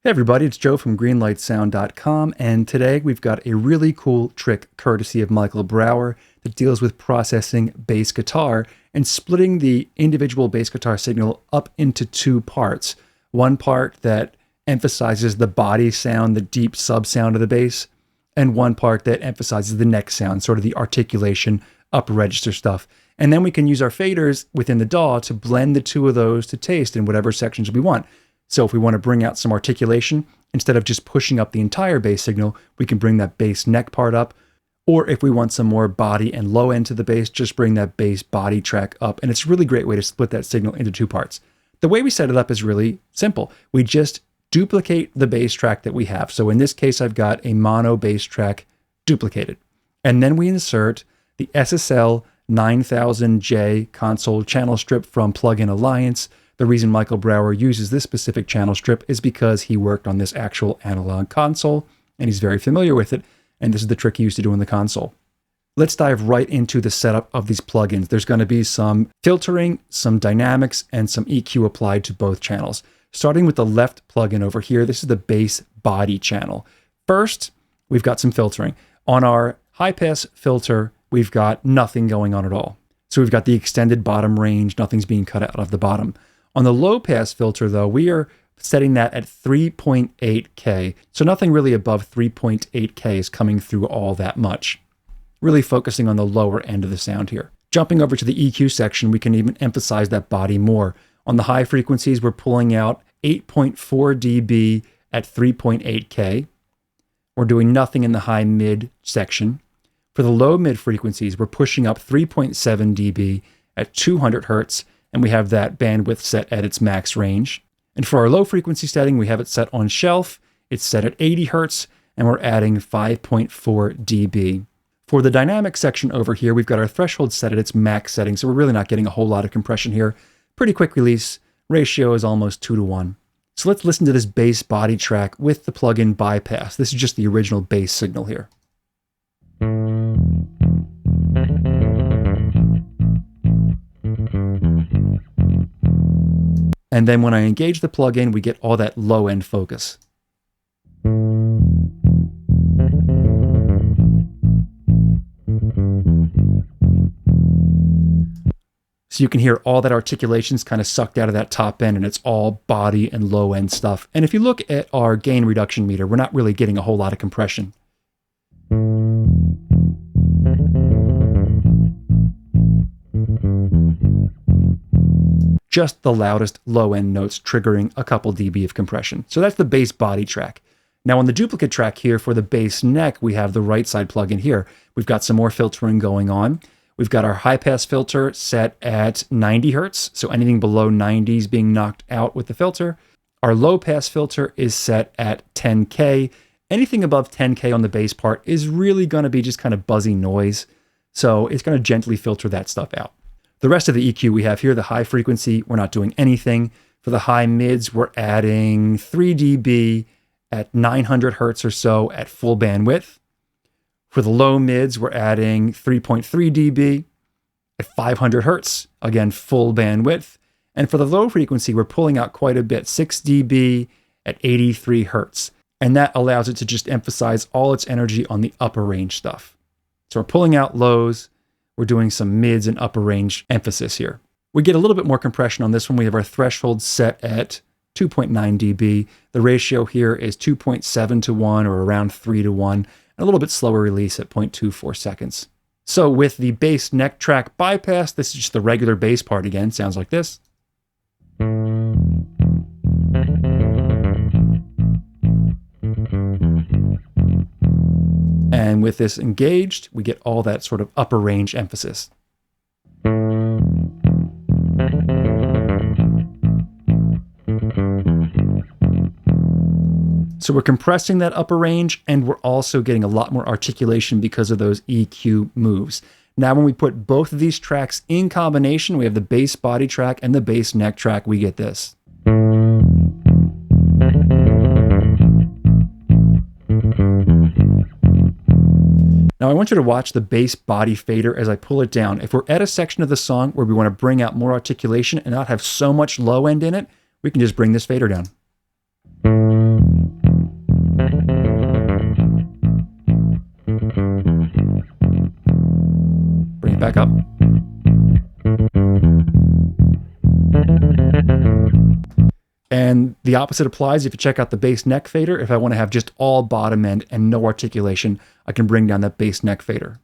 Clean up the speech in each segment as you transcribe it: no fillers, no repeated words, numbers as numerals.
Hey everybody, it's Joe from greenlightsound.com, and today we've got a really cool trick courtesy of Michael Brauer that deals with processing bass guitar and splitting the individual bass guitar signal up into two parts. One part that emphasizes the body sound, the deep sub sound of the bass, and one part that emphasizes the neck sound, sort of the articulation, upper register stuff. And then we can use our faders within the DAW to blend the two of those to taste in whatever sections we want. So if we want to bring out some articulation, instead of just pushing up the entire bass signal, we can bring that bass neck part up. Or if we want some more body and low end to the bass, just bring that bass body track up. And it's a really great way to split that signal into two parts. The way we set it up is really simple. We just duplicate the bass track that we have. So in this case, I've got a mono bass track duplicated. And then we insert the SSL 9000J console channel strip from Plugin Alliance. The reason Michael Brauer uses this specific channel strip is because he worked on this actual analog console and he's very familiar with it. And this is the trick he used to do in the console. Let's dive right into the setup of these plugins. There's going to be some filtering, some dynamics, and some EQ applied to both channels. Starting with the left plugin over here, this is the bass body channel. First, we've got some filtering. On our high pass filter, we've got nothing going on at all. So we've got the extended bottom range, nothing's being cut out of the bottom. On the low pass filter though, we are setting that at 3.8K. So nothing really above 3.8K is coming through all that much. Really focusing on the lower end of the sound here. Jumping over to the EQ section, we can even emphasize that body more. On the high frequencies, we're pulling out 8.4 dB at 3.8K. We're doing nothing in the high mid section. For the low mid frequencies, we're pushing up 3.7 dB at 200 Hertz, and we have that bandwidth set at its max range. And for our low frequency setting, we have it set on shelf. It's set at 80 Hertz, and we're adding 5.4 dB. For the dynamic section over here, we've got our threshold set at its max setting, so we're really not getting a whole lot of compression here. Pretty quick release. Ratio is almost 2:1. So let's listen to this bass body track with the plugin bypass. This is just the original bass signal here. And then when I engage the plugin, we get all that low end focus. So you can hear all that articulation's kind of sucked out of that top end, and it's all body and low end stuff. And if you look at our gain reduction meter, we're not really getting a whole lot of compression. Just the loudest low end notes triggering a couple dB of compression. So that's the bass body track. Now on the duplicate track here for the bass neck, we have the right side plugin here. We've got some more filtering going on. We've got our high pass filter set at 90 Hertz. So anything below 90 is being knocked out with the filter. Our low pass filter is set at 10K. Anything above 10K on the bass part is really going to be just kind of buzzy noise. So it's going to gently filter that stuff out. The rest of the EQ we have here, the high frequency, we're not doing anything. For the high mids, we're adding 3 dB at 900 Hertz or so at full bandwidth. For the low mids, we're adding 3.3 dB at 500 Hertz, again, full bandwidth. And for the low frequency, we're pulling out quite a bit, 6 dB at 83 Hertz. And that allows it to just emphasize all its energy on the upper range stuff. So we're pulling out lows. We're doing some mids and upper range emphasis here. We get a little bit more compression on this one. We have our threshold set at 2.9 dB. The ratio here is 2.7:1 or around 3:1, and a little bit slower release at 0.24 seconds. So with the bass neck track bypass, this is just the regular bass part again. Sounds like this. And with this engaged, we get all that sort of upper range emphasis. So we're compressing that upper range, and we're also getting a lot more articulation because of those EQ moves. Now, when we put both of these tracks in combination, we have the bass body track and the bass neck track, we get this. Now I want you to watch the bass body fader as I pull it down. If we're at a section of the song where we want to bring out more articulation and not have so much low end in it, we can just bring this fader down. The opposite applies if you check out the bass neck fader. If I want to have just all bottom end and no articulation, I can bring down that bass neck fader.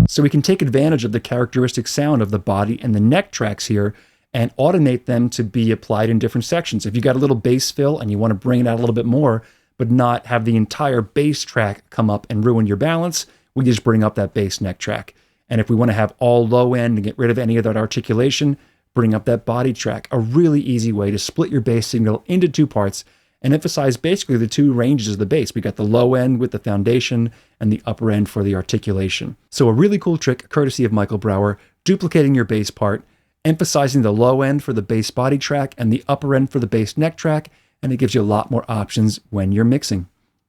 So we can take advantage of the characteristic sound of the body and the neck tracks here and automate them to be applied in different sections. If you got a little bass fill and you want to bring it out a little bit more, but not have the entire bass track come up and ruin your balance, we just bring up that bass neck track. And if we want to have all low end and get rid of any of that articulation, bring up that body track. A really easy way to split your bass signal into two parts and emphasize basically the two ranges of the bass. We got the low end with the foundation and the upper end for the articulation. So a really cool trick, courtesy of Michael Brauer, duplicating your bass part, emphasizing the low end for the bass body track and the upper end for the bass neck track, and it gives you a lot more options when you're mixing.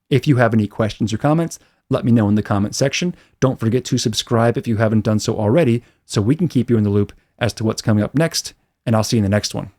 If you have any questions or comments, let me know in the comment section. Don't forget to subscribe if you haven't done so already, so we can keep you in the loop as to what's coming up next, and I'll see you in the next one.